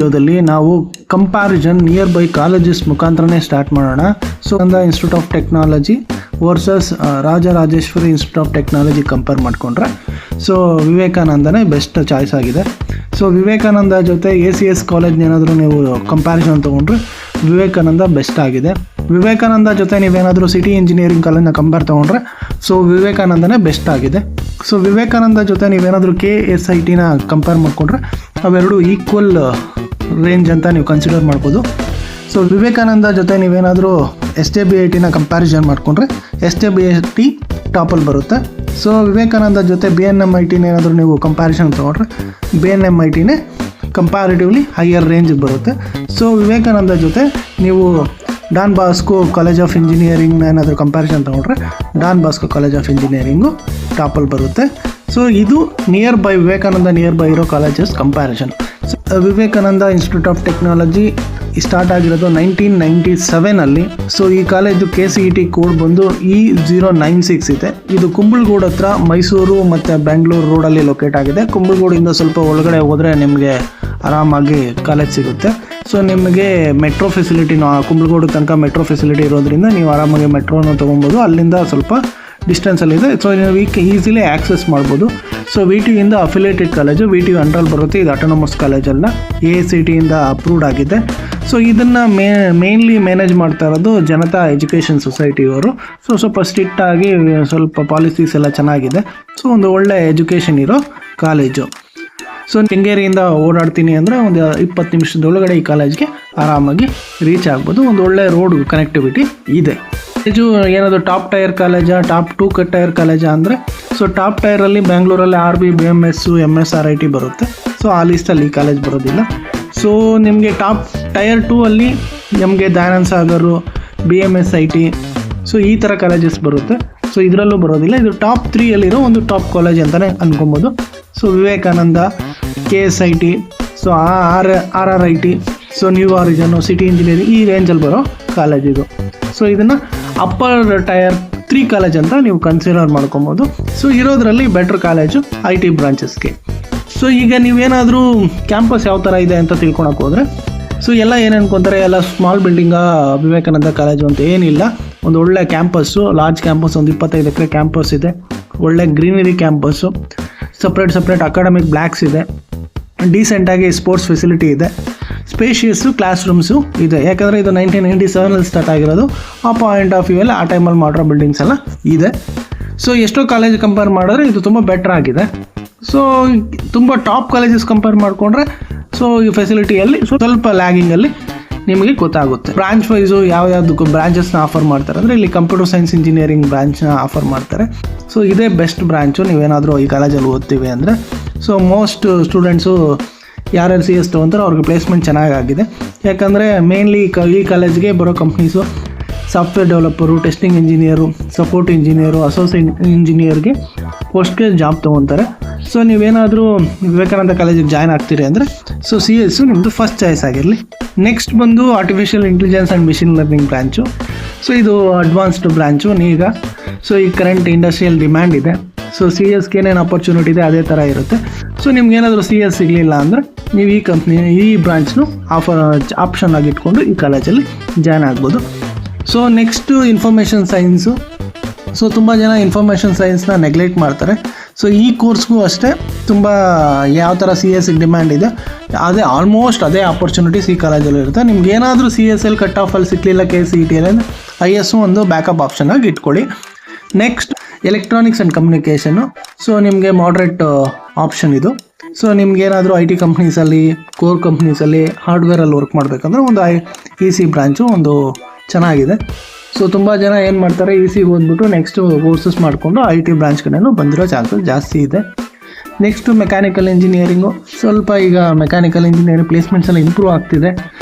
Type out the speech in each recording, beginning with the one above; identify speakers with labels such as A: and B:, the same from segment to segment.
A: ವಿಡಿಯೋದಲ್ಲಿ ನಾವು comparison nearby colleges ಮುಖಾಂತರನೇ ಸ್ಟಾರ್ಟ್ ಮಾಡೋಣ. So institute of technology versus Rajarajeshwari institute of technology compare ಮಾಡಿಕೊಂಡ್ರೆ ಸೊ ವಿವೇಕಾನಂದನೇ ಬೆಸ್ಟ್ ಚಾಯ್ಸ್ ಆಗಿದೆ. ಸೊ ವಿವೇಕಾನಂದ ಜೊತೆ ACS ಕಾಲೇಜ್ ಏನಾದರೂ ನೀವು ಕಂಪ್ಯಾರಿಸನ್ ತೊಗೊಂಡ್ರೆ ವಿವೇಕಾನಂದ ಬೆಸ್ಟ್ ಆಗಿದೆ. ವಿವೇಕಾನಂದ ಜೊತೆ ನೀವೇನಾದರೂ ಸಿಟಿ ಇಂಜಿನಿಯರಿಂಗ್ ಕಾಲೇಜ್ನ ಕಂಪೇರ್ ತೊಗೊಂಡ್ರೆ ಸೊ ವಿವೇಕಾನಂದನೇ ಬೆಸ್ಟ್ ಆಗಿದೆ. ಸೊ ವಿವೇಕಾನಂದ ಜೊತೆ ನೀವೇನಾದರೂ KSITನ ಕಂಪೇರ್ ಮಾಡಿಕೊಂಡ್ರೆ ಅವೆರಡು ಈಕ್ವಲ್ ರೇಂಜ್ ಅಂತ ನೀವು ಕನ್ಸಿಡರ್ ಮಾಡ್ಬೋದು. ಸೊ ವಿವೇಕಾನಂದ ಜೊತೆ ನೀವೇನಾದರೂ SJBITನ ಕಂಪ್ಯಾರಿಸನ್ ಮಾಡಿಕೊಂಡ್ರೆ SJBIT ಟಾಪಲ್ಲಿ ಬರುತ್ತೆ. ಸೊ ವಿವೇಕಾನಂದ ಜೊತೆ BNMITನ ಏನಾದರೂ ನೀವು ಕಂಪ್ಯಾರಿಸನ್ ತೊಗೊಂಡ್ರೆ BNMITನೇ ಕಂಪ್ಯಾರಿಟಿವ್ಲಿ ಹೈಯರ್ ರೇಂಜ್ ಬರುತ್ತೆ. ಸೊ ವಿವೇಕಾನಂದ ಜೊತೆ ನೀವು ಡಾನ್ ಬಾಸ್ಕೋ ಕಾಲೇಜ್ ಆಫ್ ಇಂಜಿನಿಯರಿಂಗ್ನ ಏನಾದರೂ ಕಂಪ್ಯಾರಿಸನ್ ತೊಗೊಂಡ್ರೆ Don Bosco college of engineering ಟಾಪಲ್ಲಿ ಬರುತ್ತೆ. ಸೊ ಇದು nearby Vivekananda nearby ಇರೋ colleges comparison. Vivekananda institute of technology start ಆಗಿರೋದು 1997 ಸೊ ಈ ಕಾಲೇಜು KCET ಕೋಡ್ ಬಂದು E096 ಇದೆ. ಇದು ಕುಂಬಳಗೂಡು ಹತ್ರ ಮೈಸೂರು ಮತ್ತು ಬೆಂಗಳೂರು ರೋಡಲ್ಲಿ ಲೊಕೇಟ್ ಆಗಿದೆ. ಕುಂಬಳಗೂಡಿಂದ ಸ್ವಲ್ಪ ಒಳಗಡೆ ಹೋದರೆ ನಿಮಗೆ ಆರಾಮಾಗಿ ಕಾಲೇಜ್ ಸಿಗುತ್ತೆ. ಸೊ ನಿಮಗೆ ಮೆಟ್ರೋ ಫೆಸಿಲಿಟಿನೂ ಕುಂಬಳಗೂಡು ತನಕ ಮೆಟ್ರೋ ಫೆಸಿಲಿಟಿ ಇರೋದ್ರಿಂದ ನೀವು ಆರಾಮಾಗಿ ಮೆಟ್ರೋನ ತೊಗೊಬೋದು. ಅಲ್ಲಿಂದ ಸ್ವಲ್ಪ ಡಿಸ್ಟೆನ್ಸಲ್ಲಿದೆ. ಸೊ ನೀವು ಈಸಿಲಿ ಆ್ಯಕ್ಸೆಸ್ ಮಾಡ್ಬೋದು. ಸೊ VTUಯಿಂದ ಅಫಿಲಿಯೇಟೆಡ್ ಕಾಲೇಜು, VTU ಅಂಡರಲ್ಲಿ ಬರುತ್ತೆ. ಇದು ಆಟೋನಮಸ್ ಕಾಲೇಜಲ್ಲ, AICTEಯಿಂದ ಅಪ್ರೂವ್ಡ್ ಆಗಿದೆ. ಸೊ ಇದನ್ನು ಮೇನ್ಲಿ ಮ್ಯಾನೇಜ್ ಮಾಡ್ತಾ ಇರೋದು ಜನತಾ ಎಜುಕೇಷನ್ ಸೊಸೈಟಿಯವರು. ಸೊ ಸ್ವಲ್ಪ ಸ್ಟ್ರಿಕ್ಟ್ ಆಗಿ ಸ್ವಲ್ಪ ಪಾಲಿಸೀಸ್ ಎಲ್ಲ ಚೆನ್ನಾಗಿದೆ. ಸೊ ಒಂದು ಒಳ್ಳೆ ಎಜುಕೇಷನ್ ಇರೋ ಕಾಲೇಜು. ಸೊ ಕೆಂಗೇರಿಯಿಂದ ಓಡಾಡ್ತೀನಿ ಅಂದರೆ ಒಂದು 20 ನಿಮಿಷದೊಳಗಡೆ ಈ ಕಾಲೇಜ್ಗೆ ಆರಾಮಾಗಿ ರೀಚ್ ಆಗ್ಬೋದು. ಒಂದು ಒಳ್ಳೆ ರೋಡ್ ಕನೆಕ್ಟಿವಿಟಿ ಇದೆ. ಇದು ಏನಾದರೂ ಟಾಪ್ ಟೈರ್ ಕಾಲೇಜಾ, ಟಾಪ್ 2 ಟೈರ್ ಕಾಲೇಜಾ ಅಂದರೆ ಸೊ ಟಾಪ್ ಟೈರಲ್ಲಿ ಬೆಂಗಳೂರಲ್ಲಿ RB, BMS, MSRIT ಬರುತ್ತೆ. ಸೊ ಆ ಲಿಸ್ಟಲ್ಲಿ ಈ ಕಾಲೇಜ್ ಬರೋದಿಲ್ಲ. ಸೊ ನಿಮಗೆ ಟಾಪ್ ಟೈರ್ 2 ಅಲ್ಲಿ ನಮಗೆ ದಯಾನಂದ ಸಾಗರು, BMSIT ಸೊ ಈ ಥರ ಕಾಲೇಜಸ್ ಬರುತ್ತೆ. ಸೊ ಇದರಲ್ಲೂ ಬರೋದಿಲ್ಲ. ಇದು ಟಾಪ್ 3ಯಲ್ಲಿರೋ ಒಂದು ಟಾಪ್ ಕಾಲೇಜ್ ಅಂತಲೇ ಅಂದ್ಕೊಬೋದು. So Vivekananda, KSIT, so RRIT, so new Horizon, city engineering ಈ ರೇಂಜಲ್ಲಿ ಬರೋ ಕಾಲೇಜ್ ಇದು. ಸೊ ಇದನ್ನು ಅಪ್ಪರ್ ಟೈರ್ 3 ಕಾಲೇಜ್ ಅಂತ ನೀವು ಕನ್ಸಿಡರ್ ಮಾಡ್ಕೊಬೋದು. ಸೊ ಇರೋದ್ರಲ್ಲಿ ಬೆಟ್ರ್ ಕಾಲೇಜು IT ಬ್ರಾಂಚಸ್ಗೆ. ಸೊ ಈಗ ನೀವೇನಾದರೂ ಕ್ಯಾಂಪಸ್ ಯಾವ ಥರ ಇದೆ ಅಂತ ತಿಳ್ಕೊಳಕ್ಕೆ ಹೋದರೆ ಸೊ ಎಲ್ಲ ಏನು ಅನ್ಕೊತಾರೆ, ಎಲ್ಲ ಸ್ಮಾಲ್ ಬಿಲ್ಡಿಂಗಾ ವಿವೇಕಾನಂದ ಕಾಲೇಜು ಅಂತ ಏನಿಲ್ಲ. ಒಂದು ಒಳ್ಳೆ ಕ್ಯಾಂಪಸ್ಸು, ಲಾರ್ಜ್ ಕ್ಯಾಂಪಸ್, ಒಂದು 25 ಎಕರೆ ಕ್ಯಾಂಪಸ್ ಇದೆ. ಒಳ್ಳೆ greenery campus, separate academic blocks ಇದೆ, ಡೀಸೆಂಟಾಗಿ ಸ್ಪೋರ್ಟ್ಸ್ ಫೆಸಿಲಿಟಿ ಇದೆ, ಸ್ಪೇಷಿಯಸ್ಸು ಕ್ಲಾಸ್ ರೂಮ್ಸು ಇದೆ. ಯಾಕಂದರೆ ಇದು 1997 ಸ್ಟಾರ್ಟ್ ಆಗಿರೋದು. ಆ ಪಾಯಿಂಟ್ ಆಫ್ ವ್ಯೂ ಅಲ್ಲಿ ಆ ಟೈಮಲ್ಲಿ ಮಾಡಿರೋ ಬಿಲ್ಡಿಂಗ್ಸ್ ಎಲ್ಲ ಇದೆ. ಸೊ ಎಷ್ಟೋ ಕಾಲೇಜ್ ಕಂಪೇರ್ ಮಾಡಿದ್ರೆ ಇದು ತುಂಬ ಬೆಟ್ರ್ ಆಗಿದೆ. ಸೊ ತುಂಬ ಟಾಪ್ ಕಾಲೇಜಸ್ ಕಂಪೇರ್ ಮಾಡಿಕೊಂಡ್ರೆ ಸೊ ಈ ಫೆಸಿಲಿಟಿಯಲ್ಲಿ ಸ್ವಲ್ಪ ಲ್ಯಾಗಿಂಗಲ್ಲಿ ನಿಮಗೆ ಗೊತ್ತಾಗುತ್ತೆ. ಬ್ರಾಂಚ್ ವೈಸು ಯಾವ್ಯಾವುದಕ್ಕೂ ಬ್ರಾಂಚಸ್ನ ಆಫರ್ ಮಾಡ್ತಾರೆ ಅಂದರೆ ಇಲ್ಲಿ ಕಂಪ್ಯೂಟರ್ ಸೈನ್ಸ್ ಇಂಜಿನಿಯರಿಂಗ್ ಬ್ರಾಂಚ್ನ ಆಫರ್ ಮಾಡ್ತಾರೆ. ಸೊ ಇದೇ ಬೆಸ್ಟ್ ಬ್ರಾಂಚು ನೀವೇನಾದರೂ ಈ ಕಾಲೇಜಲ್ಲಿ ಓದ್ತೀವಿ ಅಂದರೆ. ಸೊ ಮೋಸ್ಟ್ ಸ್ಟೂಡೆಂಟ್ಸು ಯಾರ್ಯಾರು CS ತೊಗೊಂತಾರೆ ಅವ್ರಿಗೆ ಪ್ಲೇಸ್ಮೆಂಟ್ ಚೆನ್ನಾಗಾಗಿದೆ. ಯಾಕಂದರೆ ಮೇನ್ಲಿ ಈ ಕಾಲೇಜ್ಗೆ ಬರೋ companies software developer, testing engineer, support engineer, associate ಇಂಜಿನಿಯರ್ಗೆ ಪೋಸ್ಟ್ಗೆ ಜಾಬ್ ತೊಗೊತಾರೆ. ಸೊ ನೀವೇನಾದರೂ ವಿವೇಕಾನಂದ ಕಾಲೇಜಿಗೆ ಜಾಯ್ನ್ ಆಗ್ತೀರಿ ಅಂದರೆ ಸೊ CS ನಿಮ್ಮದು ಫಸ್ಟ್ ಚಾಯ್ಸ್ ಆಗಿರಲಿ. ನೆಕ್ಸ್ಟ್ ಬಂದು artificial intelligence and machine learning branch. So ಇದು ಅಡ್ವಾನ್ಸ್ಡ್ ಬ್ರಾಂಚು ಈಗ. ಸೊ ಈ ಕರೆಂಟ್ ಇಂಡಸ್ಟ್ರಿಯಲ್ ಡಿಮ್ಯಾಂಡ್ ಇದೆ. ಸೊ CSಗೆ ಏನೇನು ಆಪರ್ಚುನಿಟಿ ಇದೆ ಅದೇ ಥರ ಇರುತ್ತೆ. ಸೊ ನಿಮ್ಗೇನಾದರೂ CS ಸಿಗಲಿಲ್ಲ ಅಂದರೆ ನೀವು ಈ ಬ್ರಾಂಚ್ನು ಆಪ್ಷನ್ ಆಗಿ ಇಟ್ಕೊಂಡು ಈ ಕಾಲೇಜಲ್ಲಿ ಜಾಯ್ನ್ ಆಗ್ಬೋದು. So next information science. So ತುಂಬ ಜನ ಇನ್ಫಾರ್ಮೇಷನ್ ಸೈನ್ಸ್ನ ನೆಗ್ಲೆಕ್ಟ್ ಮಾಡ್ತಾರೆ. ಸೊ ಈ ಕೋರ್ಸ್ಗೂ ಅಷ್ಟೇ ತುಂಬ ಯಾವ ಥರ CSಗೆ ಡಿಮ್ಯಾಂಡ್ ಇದೆ ಆಲ್ಮೋಸ್ಟ್ ಅದೇ ಆಪರ್ಚುನಿಟೀಸ್ ಈ ಕಾಲೇಜಲ್ಲಿ ಇರುತ್ತೆ. ನಿಮ್ಗೆ ಏನಾದರೂ CSL ಕಟ್ ಆಫಲ್ಲಿ ಸಿಕ್ಕಲಿಲ್ಲ KCETಯಲ್ಲಿ ಅಂದರೆ IS ಒಂದು ಬ್ಯಾಕಪ್ ಆಪ್ಷನ್ ಆಗಿ ಇಟ್ಕೊಳ್ಳಿ. Next electronics and communication. So ನಿಮಗೆ ಮಾಡ್ರೇಟ್ ಆಪ್ಷನ್ ಇದು. ಸೊ ನಿಮ್ಗೇನಾದರೂ IT ಕಂಪ್ನೀಸಲ್ಲಿ, ಕೋರ್ ಕಂಪ್ನೀಸಲ್ಲಿ, ಹಾರ್ಡ್ವೇರಲ್ಲಿ ವರ್ಕ್ ಮಾಡಬೇಕಂದ್ರೆ ಒಂದು EC ಬ್ರಾಂಚು ಒಂದು ಚೆನ್ನಾಗಿದೆ. ಸೊ ತುಂಬ ಜನ ಏನು ಮಾಡ್ತಾರೆ, ECಗೆ ಓದ್ಬಿಟ್ಟು ನೆಕ್ಸ್ಟು ಕೋರ್ಸಸ್ ಮಾಡಿಕೊಂಡು IT ಬ್ರಾಂಚ್ ಕಡೆನೂ ಬಂದಿರೋ ಚಾನ್ಸಸ್ ಜಾಸ್ತಿ ಇದೆ. Next mechanical engineering. ಸ್ವಲ್ಪ ಈಗ ಮೆಕ್ಯಾನಿಕಲ್ ಇಂಜಿನಿಯರಿಂಗ್ ಪ್ಲೇಸ್ಮೆಂಟ್ಸ್ ಎಲ್ಲ ಇಂಪ್ರೂವ್ ಆಗ್ತಿದೆ.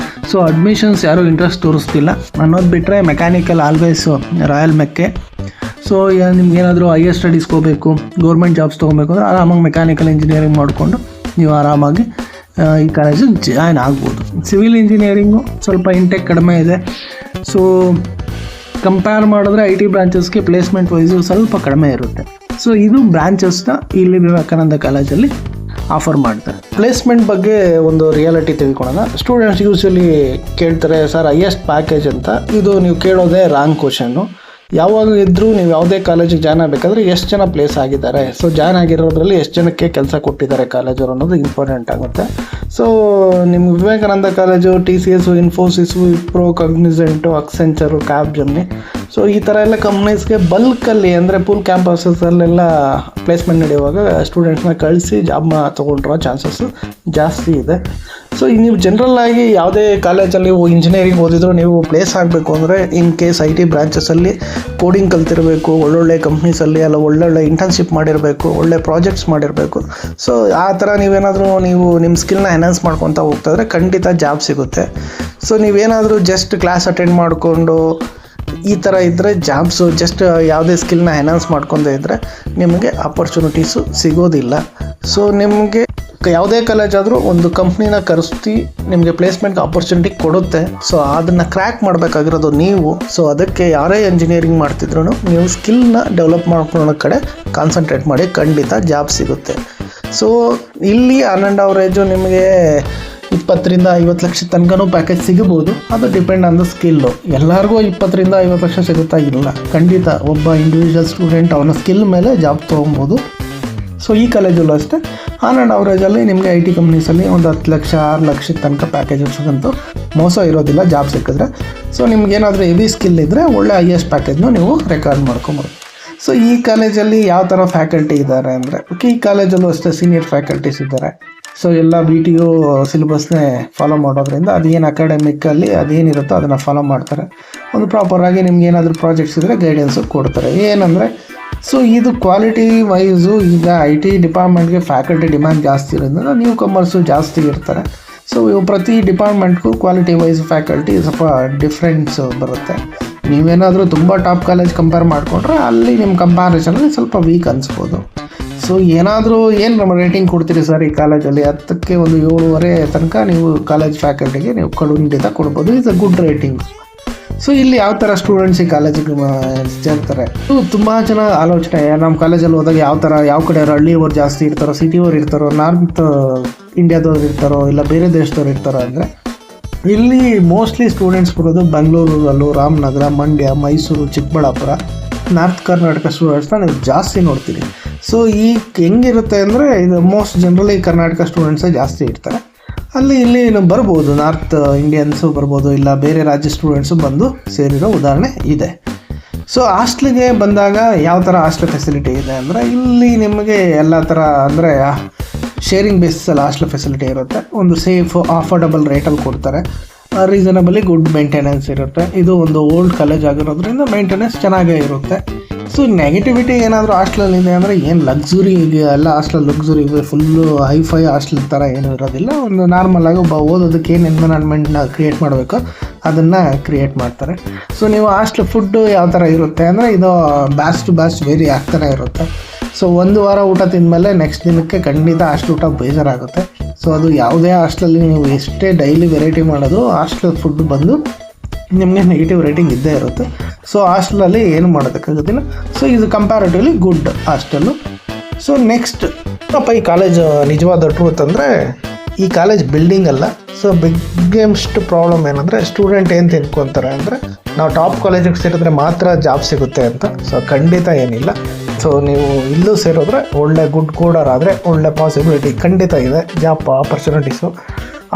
A: ಸೊ ಅಡ್ಮಿಷನ್ಸ್ ಯಾರೂ ಇಂಟ್ರೆಸ್ಟ್ ತೋರಿಸ್ತಿಲ್ಲ ಅನ್ನೋದು ಬಿಟ್ಟರೆ ಮೆಕ್ಯಾನಿಕಲ್ ಆಲ್ವೇಸು ರಾಯಲ್ ಮೆಕ್ಕೆ. ಸೊ ನಿಮ್ಗೇನಾದರೂ ಹೈಯರ್ ಸ್ಟಡೀಸ್ಗೆ ಹೋಗಬೇಕು, ಗೌರ್ಮೆಂಟ್ ಜಾಬ್ಸ್ ತೊಗೊಬೇಕು ಅಂದರೆ ಆರಾಮಾಗಿ ಮೆಕ್ಯಾನಿಕಲ್ ಇಂಜಿನಿಯರಿಂಗ್ ಮಾಡಿಕೊಂಡು ನೀವು ಆರಾಮಾಗಿ ಈ ಕಾಲೇಜು ಜಾಯ್ನ್ ಆಗ್ಬೋದು. ಸಿವಿಲ್ ಇಂಜಿನಿಯರಿಂಗು ಸ್ವಲ್ಪ ಇಂಟೆಕ್ ಕಡಿಮೆ ಇದೆ. ಸೊ ಕಂಪೇರ್ ಮಾಡಿದ್ರೆ IT ಬ್ರಾಂಚಸ್ಗೆ ಪ್ಲೇಸ್ಮೆಂಟ್ ವೈಸು ಸ್ವಲ್ಪ ಕಡಿಮೆ ಇರುತ್ತೆ. ಸೊ ಇದು ಬ್ರಾಂಚಸ್ನ ಇಲ್ಲಿ ವಿವೇಕಾನಂದ ಕಾಲೇಜಲ್ಲಿ ಆಫರ್ ಮಾಡ್ತಾರೆ. ಪ್ಲೇಸ್ಮೆಂಟ್ ಬಗ್ಗೆ ಒಂದು ರಿಯಾಲಿಟಿ ತಿಳ್ಕೊಳ್ಳೋಣ. ಸ್ಟೂಡೆಂಟ್ಸ್ ಯೂಶ್ವಲಿ ಕೇಳ್ತಾರೆ ಸರ್ ಹೈಯೆಸ್ಟ್ ಪ್ಯಾಕೇಜ್ ಅಂತ. ಇದು ನೀವು ಕೇಳೋದೇ ರಾಂಗ್ ಕ್ವಶನ್ನು. ಯಾವಾಗ ಇದ್ದರೂ ನೀವು ಯಾವುದೇ ಕಾಲೇಜಿಗೆ ಜಾಯ್ನ್ ಆಗಬೇಕಾದ್ರೆ ಎಷ್ಟು ಜನ ಪ್ಲೇಸ್ ಆಗಿದ್ದಾರೆ, ಸೊ ಜಾಯ್ನ್ ಆಗಿರೋದ್ರಲ್ಲಿ ಎಷ್ಟು ಜನಕ್ಕೆ ಕೆಲಸ ಕೊಟ್ಟಿದ್ದಾರೆ ಕಾಲೇಜವರು ಅನ್ನೋದು ಇಂಪಾರ್ಟೆಂಟ್ ಆಗುತ್ತೆ. ಸೊ ನಿಮ್ಮ Vivekananda college, TCS, Infosys, Wipro, Cognizant, Accenture, Capgemini, so ಈ ಥರ ಎಲ್ಲ ಕಂಪ್ನೀಸ್ಗೆ ಬಲ್ಕಲ್ಲಿ ಅಂದರೆ ಫುಲ್ ಕ್ಯಾಂಪಸಸ್ಸಲ್ಲೆಲ್ಲ ಪ್ಲೇಸ್ಮೆಂಟ್ ನಡೆಯುವಾಗ ಸ್ಟೂಡೆಂಟ್ಸ್ನ ಕಳಿಸಿ ಜಾಬ್ ತೊಗೊಂಡಿರೋ ಚಾನ್ಸಸ್ಸು ಜಾಸ್ತಿ ಇದೆ. ಸೊ ನೀವು ಜನರಲ್ಲಾಗಿ ಯಾವುದೇ ಕಾಲೇಜಲ್ಲಿ ಇಂಜಿನಿಯರಿಂಗ್ ಓದಿದ್ರು ನೀವು ಪ್ಲೇಸ್ ಆಗಬೇಕು ಅಂದರೆ ಇನ್ ಕೇಸ್ IT ಬ್ರಾಂಚಸಲ್ಲಿ ಕೋಡಿಂಗ್ ಕಲ್ತಿರಬೇಕು, ಒಳ್ಳೊಳ್ಳೆ ಕಂಪ್ನೀಸಲ್ಲಿ ಅಲ್ಲ ಒಳ್ಳೊಳ್ಳೆ ಇಂಟರ್ನ್ಶಿಪ್ ಮಾಡಿರಬೇಕು, ಒಳ್ಳೆ ಪ್ರಾಜೆಕ್ಟ್ಸ್ ಮಾಡಿರಬೇಕು. ಸೊ ಆ ಥರ ನೀವೇನಾದರೂ ನಿಮ್ಮ ಸ್ಕಿಲ್ನ ಎನ್ಹಾನ್ಸ್ ಮಾಡ್ಕೊತಾ ಹೋಗ್ತಾಯಿದ್ರೆ ಖಂಡಿತ ಜಾಬ್ ಸಿಗುತ್ತೆ. ಸೊ ನೀವೇನಾದರೂ ಜಸ್ಟ್ ಕ್ಲಾಸ್ ಅಟೆಂಡ್ ಮಾಡಿಕೊಂಡು ಈ ಥರ ಇದ್ದರೆ ಜಾಬ್ಸು ಜಸ್ಟ್ ಯಾವುದೇ ಸ್ಕಿಲ್ನ ಎನ್ಹಾನ್ಸ್ ಮಾಡ್ಕೊಂಡೇ ಇದ್ದರೆ ನಿಮಗೆ ಆಪರ್ಚುನಿಟೀಸು ಸಿಗೋದಿಲ್ಲ. ಸೊ ನಿಮಗೆ ಯಾವುದೇ ಕಾಲೇಜ್ ಆದರೂ ಒಂದು ಕಂಪ್ನಿನ ಕರೆಸ್ತಿ ನಿಮಗೆ ಪ್ಲೇಸ್ಮೆಂಟ್ ಆಪರ್ಚುನಿಟಿ ಕೊಡುತ್ತೆ. ಸೊ ಅದನ್ನು ಕ್ರ್ಯಾಕ್ ಮಾಡಬೇಕಾಗಿರೋದು ನೀವು. ಸೊ ಅದಕ್ಕೆ ಯಾರೇ ಇಂಜಿನಿಯರಿಂಗ್ ಮಾಡ್ತಿದ್ರು ನೀವು ಸ್ಕಿಲ್ನ ಡೆವಲಪ್ ಮಾಡ್ಕೊಳ್ಳೋ ಕಡೆ ಕಾನ್ಸಂಟ್ರೇಟ್ ಮಾಡಿ, ಖಂಡಿತ ಜಾಬ್ ಸಿಗುತ್ತೆ. ಸೊ ಇಲ್ಲಿ ಆನ್ ಆ್ಯಂಡ್ ಅವರೇಜು ನಿಮಗೆ 20 ರಿಂದ 50 ಲಕ್ಷ ತನಕನೂ ಪ್ಯಾಕೇಜ್ ಸಿಗಬಹುದು. ಅದು ಡಿಪೆಂಡ್ ಆನ್ ದ ಸ್ಕಿಲ್ಲು. ಎಲ್ಲರಿಗೂ 20 ರಿಂದ 50 ಲಕ್ಷ ಸಿಗುತ್ತಾ ಇಲ್ಲ, ಖಂಡಿತ ಒಬ್ಬ ಇಂಡಿವಿಜುವಲ್ ಸ್ಟೂಡೆಂಟ್ ಅವನ ಸ್ಕಿಲ್ ಮೇಲೆ ಜಾಬ್ ತೊಗೊಬೋದು. ಸೊ ಈ ಕಾಲೇಜಲ್ಲೂ ಅಷ್ಟೇ ಆನ್ ಆ್ಯಂಡ್ ಅವರೇಜಲ್ಲಿ ನಿಮಗೆ IT ಕಂಪ್ನೀಸಲ್ಲಿ ಒಂದು 10 ಲಕ್ಷ 6 ಲಕ್ಷ ತನಕ ಪ್ಯಾಕೇಜಸ್ಗಂತೂ ಮೋಸ ಇರೋದಿಲ್ಲ ಜಾಬ್ ಸಿಕ್ಕಿದ್ರೆ. ಸೊ ನಿಮ್ಗೇನಾದರೂ ಹೆವಿ ಸ್ಕಿಲ್ ಇದ್ದರೆ ಒಳ್ಳೆ ಹೈಯೆಸ್ಟ್ ಪ್ಯಾಕೇಜ್ನ ನೀವು ರೆಕಾರ್ಡ್ ಮಾಡ್ಕೊಬೋದು. ಸೊ ಈ ಕಾಲೇಜಲ್ಲಿ ಯಾವ ಥರ ಫ್ಯಾಕಲ್ಟಿ ಇದ್ದಾರೆ ಅಂದರೆ, ಈ ಕಾಲೇಜಲ್ಲೂ ಅಷ್ಟೇ ಸೀನಿಯರ್ ಫ್ಯಾಕಲ್ಟೀಸ್ ಇದ್ದಾರೆ. ಸೊ ಎಲ್ಲ BTU ಸಿಲೆಬಸ್ನೇ ಫಾಲೋ ಮಾಡೋದ್ರಿಂದ ಅದೇನು ಅಕಾಡೆಮಿಕ್ಕಲ್ಲಿ ಅದೇನಿರುತ್ತೋ ಅದನ್ನು ಫಾಲೋ ಮಾಡ್ತಾರೆ. ಒಂದು ಪ್ರಾಪರಾಗಿ ನಿಮ್ಗೆ ಏನಾದರೂ ಪ್ರಾಜೆಕ್ಟ್ಸ್ ಇದ್ದರೆ ಗೈಡೆನ್ಸು ಕೊಡ್ತಾರೆ. ಏನಂದರೆ ಸೊ ಇದು ಕ್ವಾಲಿಟಿ ವೈಸು ಈಗ IT ಡಿಪಾರ್ಟ್ಮೆಂಟ್ಗೆ ಫ್ಯಾಕಲ್ಟಿ ಡಿಮ್ಯಾಂಡ್ ಜಾಸ್ತಿ ಇರೋದ್ರಿಂದ ನ್ಯೂ ಕಮರ್ಸು ಜಾಸ್ತಿ ಇರ್ತಾರೆ. ಸೊ ಪ್ರತಿ ಡಿಪಾರ್ಟ್ಮೆಂಟ್ಗೂ ಕ್ವಾಲಿಟಿ ವೈಸ್ ಫ್ಯಾಕಲ್ಟಿ ಸ್ವಲ್ಪ ಡಿಫ್ರೆನ್ಸ್ ಬರುತ್ತೆ. ನೀವೇನಾದರೂ ತುಂಬ ಟಾಪ್ ಕಾಲೇಜ್ ಕಂಪೇರ್ ಮಾಡಿಕೊಂಡ್ರೆ ಅಲ್ಲಿ ನಿಮ್ಮ ಕಂಪ್ಯಾರಿಸನಲ್ಲಿ ಸ್ವಲ್ಪ ವೀಕ್ ಅನಿಸ್ಬೋದು. ಸೊ ಏನಾದರೂ ಏನು ರೇಟಿಂಗ್ ಕೊಡ್ತೀರಿ ಸರ್ ಈ ಕಾಲೇಜಲ್ಲಿ, 10ಕ್ಕೆ ಒಂದು 7.5 ತನಕ ನೀವು ಕಾಲೇಜ್ ಫ್ಯಾಕಲ್ಟಿಗೆ ನೀವು ಖಂಡಿತ ಕೊಡ್ಬೋದು. It's a good rating. So ಇಲ್ಲಿ ಯಾವ ಥರ ಸ್ಟೂಡೆಂಟ್ಸ್ ಈ ಕಾಲೇಜಿಗೆ ಸೇರ್ತಾರೆ, ತುಂಬ ಜನ ಆಲೋಚನೆ ನಮ್ಮ ಕಾಲೇಜಲ್ಲಿ ಹೋದಾಗ ಯಾವ ಕಡೆ ಹಳ್ಳಿಯವರು ಜಾಸ್ತಿ ಇರ್ತಾರೋ, ಸಿಟಿಯವ್ರು ಇರ್ತಾರೋ, ನಾರ್ತ್ ಇಂಡಿಯಾದವ್ರು ಇರ್ತಾರೋ, ಇಲ್ಲ ಬೇರೆ ದೇಶದವ್ರು ಇರ್ತಾರೋ ಅಂದರೆ ಇಲ್ಲಿ ಮೋಸ್ಟ್ಲಿ ಸ್ಟೂಡೆಂಟ್ಸ್ ಬರೋದು ಬೆಂಗಳೂರಲ್ಲೂ, ರಾಮನಗರ, ಮಂಡ್ಯ, ಮೈಸೂರು, ಚಿಕ್ಕಬಳ್ಳಾಪುರ, ನಾರ್ತ್ ಕರ್ನಾಟಕ ಸ್ಟೂಡೆಂಟ್ಸ್ನ ನೀವು ಜಾಸ್ತಿ ನೋಡ್ತೀರಿ. ಸೊ ಈ ಹೆಂಗಿರುತ್ತೆ ಅಂದರೆ ಇದು ಮೋಸ್ಟ್ ಜನರಲಿ ಕರ್ನಾಟಕ ಸ್ಟೂಡೆಂಟ್ಸೇ ಜಾಸ್ತಿ ಇರ್ತಾರೆ. ಇಲ್ಲಿ ಬರ್ಬೋದು, ನಾರ್ತ್ ಇಂಡಿಯನ್ಸು ಬರ್ಬೋದು, ಇಲ್ಲ ಬೇರೆ ರಾಜ್ಯ ಸ್ಟೂಡೆಂಟ್ಸು ಬಂದು ಸೇರಿರೋ ಉದಾಹರಣೆ ಇದೆ. ಸೊ ಹಾಸ್ಟ್ಲಿಗೆ ಬಂದಾಗ ಯಾವ ಥರ ಹಾಸ್ಟೆಲ್ ಫೆಸಿಲಿಟಿ ಇದೆ ಅಂದರೆ ಇಲ್ಲಿ ನಿಮಗೆ ಎಲ್ಲ ಥರ ಅಂದರೆ ಶೇರಿಂಗ್ ಬೇಸಿಸಲ್ಲಿ ಹಾಸ್ಟೆಲ್ ಫೆಸಿಲಿಟಿ ಇರುತ್ತೆ. ಒಂದು ಸೇಫ್ ಅಫೋರ್ಡಬಲ್ ರೇಟಲ್ಲಿ ಕೊಡ್ತಾರೆ. ರೀಸನಬಲಿ ಗುಡ್ ಮೇಂಟೆನೆನ್ಸ್ ಇರುತ್ತೆ. ಇದು ಒಂದು ಓಲ್ಡ್ ಕಾಲೇಜ್ ಆಗಿರೋದ್ರಿಂದ ಮೇಂಟೆನೆನ್ಸ್ ಚೆನ್ನಾಗೇ ಇರುತ್ತೆ. ಸೊ ನೆಗೆಟಿವಿಟಿ ಏನಾದರೂ ಹಾಸ್ಟೆಲಲ್ಲಿದೆ ಅಂದರೆ ಏನು ಲಕ್ಸುರಿ ಎಲ್ಲ hostel luxury full hi-fi hostel ಥರ ಏನೂ ಇರೋದಿಲ್ಲ. ಒಂದು ನಾರ್ಮಲಾಗಿ ಒಬ್ಬ ಓದೋದಕ್ಕೆ ಏನು ಎನ್ವಿರಾನ್ಮೆಂಟ್ನ ಕ್ರಿಯೇಟ್ ಮಾಡಬೇಕೋ ಅದನ್ನು ಕ್ರಿಯೇಟ್ ಮಾಡ್ತಾರೆ. ಸೊ ನೀವು ಹಾಸ್ಟೆಲ್ ಫುಡ್ಡು ಯಾವ ಥರ ಇರುತ್ತೆ ಅಂದರೆ ಇದು ಬ್ಯಾಚ್ ಟು ಬ್ಯಾಚ್ ವೇರಿ ಆಗ್ತಾನೆ ಇರುತ್ತೆ. ಸೊ ಒಂದು ವಾರ ಊಟ ತಿಂದಮೇಲೆ ನೆಕ್ಸ್ಟ್ ದಿನಕ್ಕೆ ಖಂಡಿತ ಹಾಸ್ಟೆಲ್ ಊಟ ಬೇಜಾರಾಗುತ್ತೆ. ಸೊ ಅದು ಯಾವುದೇ ಹಾಸ್ಟೆಲಲ್ಲಿ ನೀವು ಎಷ್ಟೇ ಡೈಲಿ ವೆರೈಟಿ ಮಾಡೋದು ಹಾಸ್ಟೆಲ್ ಫುಡ್ ಬಂದು ನಿಮಗೆ ನೆಗೆಟಿವ್ ರೇಟಿಂಗ್ ಇದ್ದೇ ಇರುತ್ತೆ. ಸೊ ಹಾಸ್ಟೆಲಲ್ಲಿ ಏನು ಮಾಡೋದಕ್ಕಾಗೋದಿಲ್ಲ. ಸೊ ಇದು comparatively good hostel. So next ಈ ಕಾಲೇಜ್ ನಿಜವಾದ ಟ್ರೂತ್ ಅಂದರೆ ಈ ಕಾಲೇಜ್ ಬಿಲ್ಡಿಂಗ್ ಅಲ್ಲ. ಸೊ ಬಿಗ್ಗೆಸ್ಟ್ ಪ್ರಾಬ್ಲಮ್ ಏನಂದರೆ ಸ್ಟೂಡೆಂಟ್ ಏನು ತಿಳ್ಕೊತಾರೆ ಅಂದರೆ ನಾವು ಟಾಪ್ ಕಾಲೇಜಿಗೆ ಸೇರಿದ್ರೆ ಮಾತ್ರ ಜಾಬ್ ಸಿಗುತ್ತೆ ಅಂತ. ಸೊ ಖಂಡಿತ ಏನಿಲ್ಲ. ಸೊ ನೀವು ಇಲ್ಲೂ ಸೇರಿದ್ರೆ ಒಳ್ಳೆ ಗುಡ್ ಕೋಡರ್ ಆದರೆ ಒಳ್ಳೆ ಪಾಸಿಬಿಲಿಟಿ ಖಂಡಿತ ಇದೆ ಜಾಬ್ ಆಪರ್ಚುನಿಟೀಸು.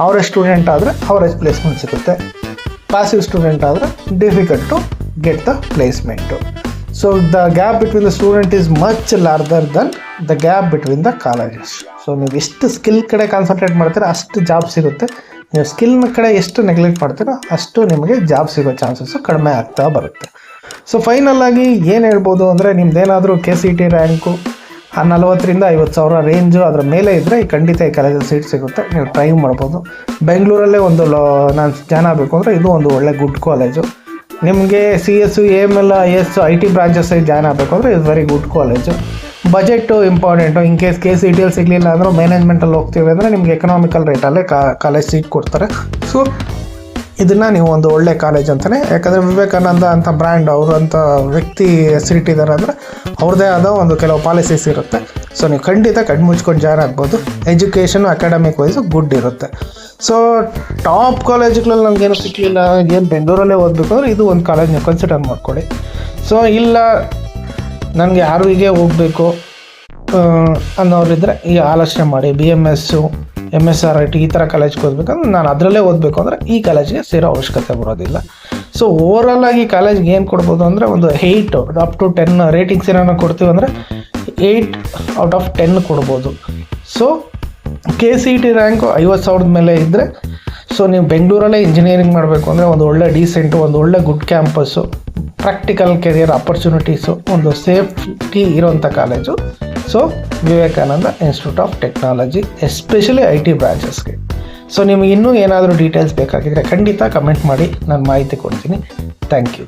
A: ಅವರೇ ಸ್ಟೂಡೆಂಟ್ ಆದರೆ ಅವರೇಜ್ ಪ್ಲೇಸ್ಮೆಂಟ್ ಸಿಗುತ್ತೆ. ಪಾಸಿವ್ ಸ್ಟೂಡೆಂಟ್ ಆದರೆ difficult to get the placement. So the gap between the student is much larger than the gap between the colleges. So ನೀವು ಎಷ್ಟು ಸ್ಕಿಲ್ ಕಡೆ ಕಾನ್ಸಂಟ್ರೇಟ್ ಮಾಡ್ತೀರೋ ಅಷ್ಟು ಜಾಬ್ ಸಿಗುತ್ತೆ. ನೀವು ಸ್ಕಿಲ್ನ ಕಡೆ ಎಷ್ಟು ನೆಗ್ಲೆಕ್ಟ್ ಮಾಡ್ತೀರೋ ಅಷ್ಟು ನಿಮಗೆ ಜಾಬ್ ಸಿಗೋ ಚಾನ್ಸಸ್ಸು ಕಡಿಮೆ ಆಗ್ತಾ ಬರುತ್ತೆ. ಸೊ ಫೈನಲಾಗಿ ಏನು ಹೇಳ್ಬೋದು ಅಂದರೆ ನಿಮ್ದೇನಾದರೂ KCET ರ್ಯಾಂಕು 40,000 ರಿಂದ 50,000 ರೇಂಜು ಅದರ ಮೇಲೆ ಇದ್ದರೆ ಖಂಡಿತ ಈ ಕಾಲೇಜಲ್ಲಿ ಸೀಟ್ ಸಿಗುತ್ತೆ. ನೀವು ಟ್ರೈ ಮಾಡ್ಬೋದು. ಬೆಂಗಳೂರಲ್ಲೇ ಒಂದು ನಾನು ಜಾಯ್ನ್ ಆಗಬೇಕು ಅಂದರೆ ಇದು ಒಂದು ಒಳ್ಳೆ ಗುಡ್ ಕಾಲೇಜು. ನಿಮಗೆ CS, AML, IS, IT branches join ಆಗಬೇಕು ಅಂದರೆ ಇದು very good college. Budget important. In case KCETಯಲ್ಲಿ ಸಿಗಲಿಲ್ಲ ಅಂದರೆ ಮ್ಯಾನೇಜ್ಮೆಂಟಲ್ಲಿ ಹೋಗ್ತೀವಿ ಅಂದರೆ ನಿಮಗೆ ಎಕನಾಮಿಕಲ್ ರೇಟಲ್ಲೇ ಕಾಲೇಜ್ ಸೀಟ್ ಕೊಡ್ತಾರೆ. ಸೊ ಇದನ್ನು ನೀವು ಒಂದು ಒಳ್ಳೆ ಕಾಲೇಜ್ ಅಂತಲೇ, ಯಾಕಂದರೆ ವಿವೇಕಾನಂದ ಅಂತ ಬ್ರ್ಯಾಂಡ್ ಅವರು ಅಂತ ವ್ಯಕ್ತಿ ಹೆಸರಿಟ್ಟಿದ್ದಾರೆ ಅಂದರೆ
B: ಅವ್ರದ್ದೇ ಆದ ಒಂದು ಕೆಲವು ಪಾಲಿಸೀಸ್ ಇರುತ್ತೆ. ಸೊ ನೀವು ಖಂಡಿತ ಕಣ್ಣು ಮುಚ್ಕೊಂಡು ಜಾಯ್ನ್ ಆಗ್ಬೋದು. ಎಜುಕೇಷನ್ ಅಕಾಡೆಮಿಕ್ ವೈಸು ಗುಡ್ ಇರುತ್ತೆ. ಸೊ ಟಾಪ್ ಕಾಲೇಜುಗಳಲ್ಲಿ ನನಗೇನು ಸಿಕ್ಕಲಿಲ್ಲ, ಏನು ಬೆಂಗಳೂರಲ್ಲೇ ಓದಬೇಕು ಅಂದರೆ ಇದು ಒಂದು ಕಾಲೇಜ್ ನೀವು ಕನ್ಸಿಡರ್ ಮಾಡ್ಕೊಳ್ಳಿ. ಸೊ ಇಲ್ಲ ನನಗೆ ಆರ್ವಿಗೆ ಹೋಗಬೇಕು ಅನ್ನೋರಿದ್ದರೆ ಈ ಆಲೋಚನೆ ಮಾಡಿ BMS MSRIT ಈ ಥರ ಕಾಲೇಜ್ಗೆ ಓದಬೇಕಂದ್ರೆ ನಾನು ಅದರಲ್ಲೇ ಓದಬೇಕು ಅಂದರೆ ಈ ಕಾಲೇಜ್ಗೆ ಸೇರೋ ಅವಶ್ಯಕತೆ ಬರೋದಿಲ್ಲ. ಸೊ ಓವರಾಲ್ ಆಗಿ ಕಾಲೇಜ್ಗೆ ಏನು ಕೊಡ್ಬೋದು ಅಂದರೆ ಒಂದು 8 ಅಪ್ ಟು 10 ರೇಟಿಂಗ್ಸ್ ಏನಾರು ಕೊಡ್ತೀವಿ ಅಂದರೆ 8 ಔಟ್ ಆಫ್ 10 ಕೊಡ್ಬೋದು. ಸೊ KCET ರ್ಯಾಂಕು 50,000 ಮೇಲೆ ಇದ್ದರೆ, ಸೊ ನೀವು ಬೆಂಗಳೂರಲ್ಲೇ ಇಂಜಿನಿಯರಿಂಗ್ ಮಾಡಬೇಕು ಅಂದರೆ ಒಂದು ಒಳ್ಳೆ ಡೀಸೆಂಟು, ಒಂದು ಒಳ್ಳೆ good campus, practical career opportunities, ಒಂದು ಸೇಫ್ಟಿ ಇರೋಂಥ college so Vivekananda institute of technology, especially IT ಬ್ರಾಂಚಸ್ಗೆ. ಸೊ ನಿಮಗೆ ಇನ್ನೂ ಏನಾದರೂ ಡೀಟೇಲ್ಸ್ ಬೇಕಾಗಿದ್ದರೆ ಖಂಡಿತ ಕಮೆಂಟ್ ಮಾಡಿ, ನಾನು ಮಾಹಿತಿ ಕೊಡ್ತೀನಿ. Thank you.